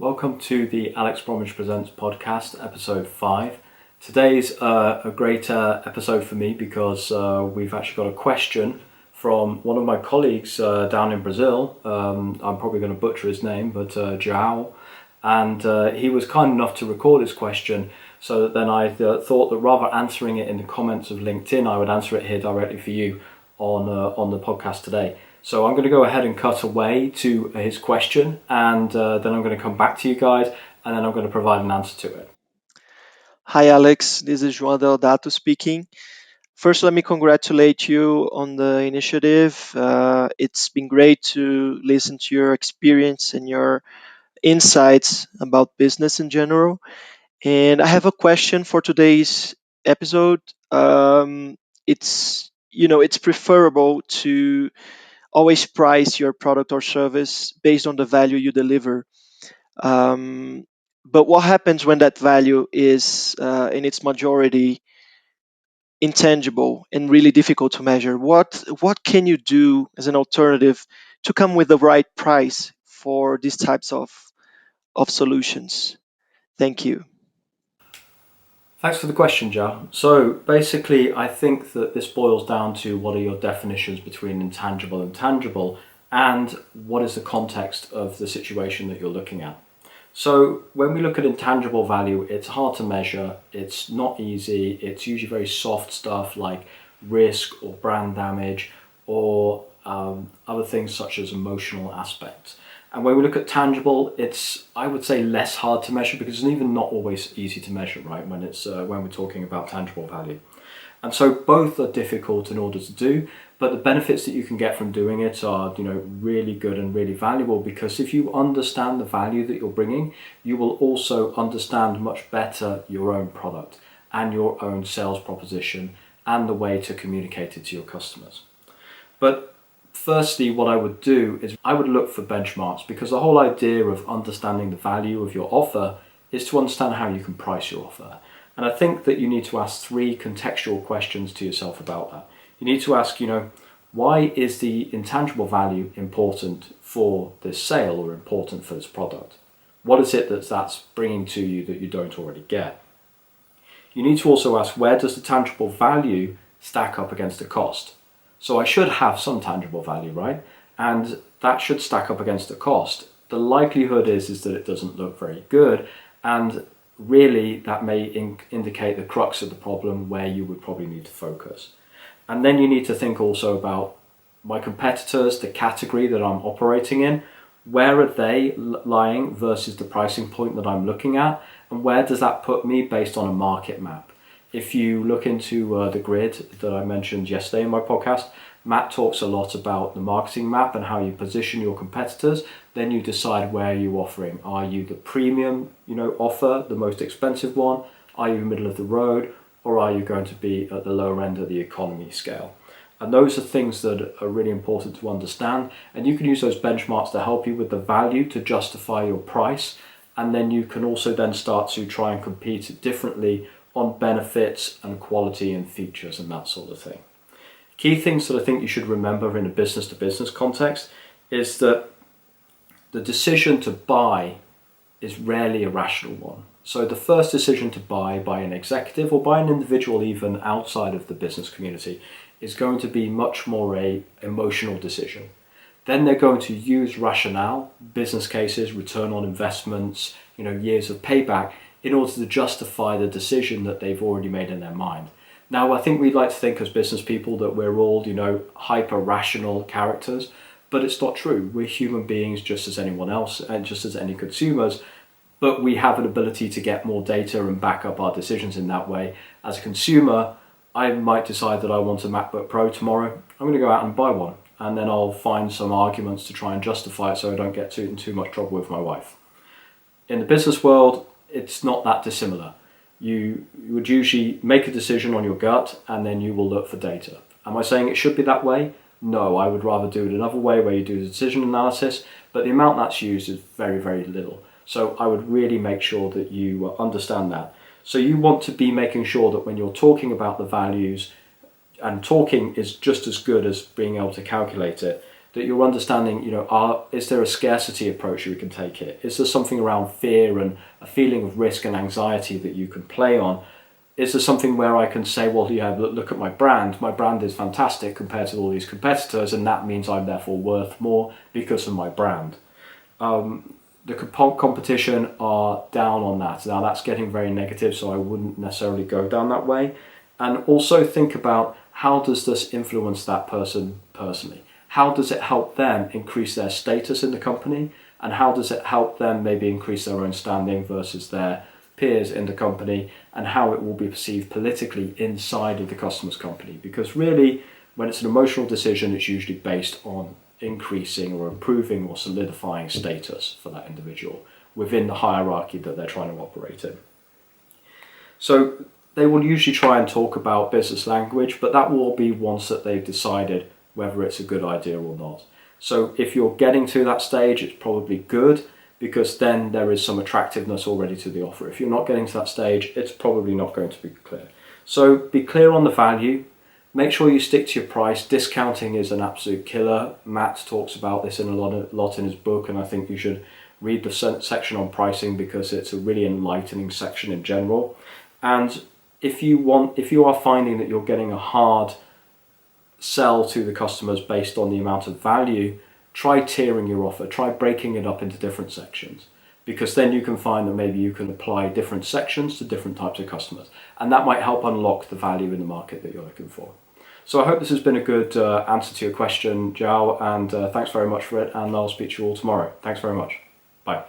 Welcome to the Bromage Presents podcast, episode 5. Today's a great episode for me because we've actually got a question from one of my colleagues down in Brazil. I'm probably going to butcher his name, but João. And he was kind enough to record his question, so that then I thought that rather answering it in the comments of LinkedIn, I would answer it here directly for you on the podcast today. So I'm going to go ahead and cut away to his question, and then I'm going to come back to you guys, and then I'm going to provide an answer to it. Hi, Alex. This is João Deodato speaking. First, let me congratulate you on the initiative. It's been great to listen to your experience and your insights about business in general. And I have a question for today's episode. It's preferable to always price your product or service based on the value you deliver. Um, but what happens when that value is, in its majority, intangible and really difficult to measure? What can you do as an alternative to come with the right price for these types of solutions? Thank you. Thanks for the question, Joe. So basically, I think that this boils down to what are your definitions between intangible and tangible, and what is the context of the situation that you're looking at. So when we look at intangible value, it's hard to measure, it's not easy, it's usually very soft stuff like risk or brand damage or other things such as emotional aspects. And when we look at tangible, it's, I would say, less hard to measure because it's even not always easy to measure, right, when we're talking about tangible value. And so both are difficult in order to do, but the benefits that you can get from doing it are, really good and really valuable, because if you understand the value that you're bringing, you will also understand much better your own product and your own sales proposition and the way to communicate it to your customers. But firstly, what I would do is I would look for benchmarks, because the whole idea of understanding the value of your offer is to understand how you can price your offer. And I think that you need to ask 3 contextual questions to yourself about that. You need to ask, why is the intangible value important for this sale or important for this product? What is it that's bringing to you that you don't already get? You need to also ask, where does the tangible value stack up against the cost? So I should have some tangible value, right? And that should stack up against the cost. The likelihood is that it doesn't look very good, and really that may indicate the crux of the problem where you would probably need to focus. And then you need to think also about my competitors, the category that I'm operating in. Where are they lying versus the pricing point that I'm looking at? And where does that put me based on a market map? If you look into the grid that I mentioned yesterday in my podcast, Matt talks a lot about the marketing map and how you position your competitors. Then you decide where you're offering. Are you the premium, offer, the most expensive one? Are you middle of the road? Or are you going to be at the lower end of the economy scale? And those are things that are really important to understand. And you can use those benchmarks to help you with the value to justify your price. And then you can also then start to try and compete differently on benefits and quality and features and that sort of thing. Key things that I think you should remember in a business-to-business context is that the decision to buy is rarely a rational one. So the first decision to buy by an executive or by an individual even outside of the business community is going to be much more a emotional decision. Then they're going to use rationale, business cases, return on investments, years of payback in order to justify the decision that they've already made in their mind. Now, I think we'd like to think as business people that we're all, hyper-rational characters, but it's not true. We're human beings just as anyone else and just as any consumers, but we have an ability to get more data and back up our decisions in that way. As a consumer, I might decide that I want a MacBook Pro tomorrow. I'm going to go out and buy one, and then I'll find some arguments to try and justify it so I don't get in too much trouble with my wife. In the business world, it's not that dissimilar. You would usually make a decision on your gut, and then you will look for data. Am I saying it should be that way? No, I would rather do it another way where you do the decision analysis, but the amount that's used is very, very little. So I would really make sure that you understand that. So you want to be making sure that when you're talking about the values, and talking is just as good as being able to calculate it, that you're understanding, is there a scarcity approach we can take here? Is there something around fear and a feeling of risk and anxiety that you can play on? Is there something where I can say, well, yeah, look at my brand. My brand is fantastic compared to all these competitors, and that means I'm therefore worth more because of my brand. The competition are down on that. Now that's getting very negative, so I wouldn't necessarily go down that way. And also think about, how does this influence that person personally? How does it help them increase their status in the company? And how does it help them maybe increase their own standing versus their peers in the company, and how it will be perceived politically inside of the customer's company? Because really, when it's an emotional decision, it's usually based on increasing or improving or solidifying status for that individual within the hierarchy that they're trying to operate in. So they will usually try and talk about business language, but that will be once that they've decided whether it's a good idea or not. So if you're getting to that stage, it's probably good, because then there is some attractiveness already to the offer. If you're not getting to that stage, it's probably not going to be clear. So be clear on the value. Make sure you stick to your price. Discounting is an absolute killer. Matt talks about this in a lot in his book, and I think you should read the section on pricing, because it's a really enlightening section in general. And if you are finding that you're getting a hard sell to the customers based on the amount of value, try tiering your offer, try breaking it up into different sections, because then you can find that maybe you can apply different sections to different types of customers, and that might help unlock the value in the market that you're looking for. So I hope this has been a good answer to your question, Joao, and thanks very much for it, and I'll speak to you all tomorrow. Thanks very much. Bye.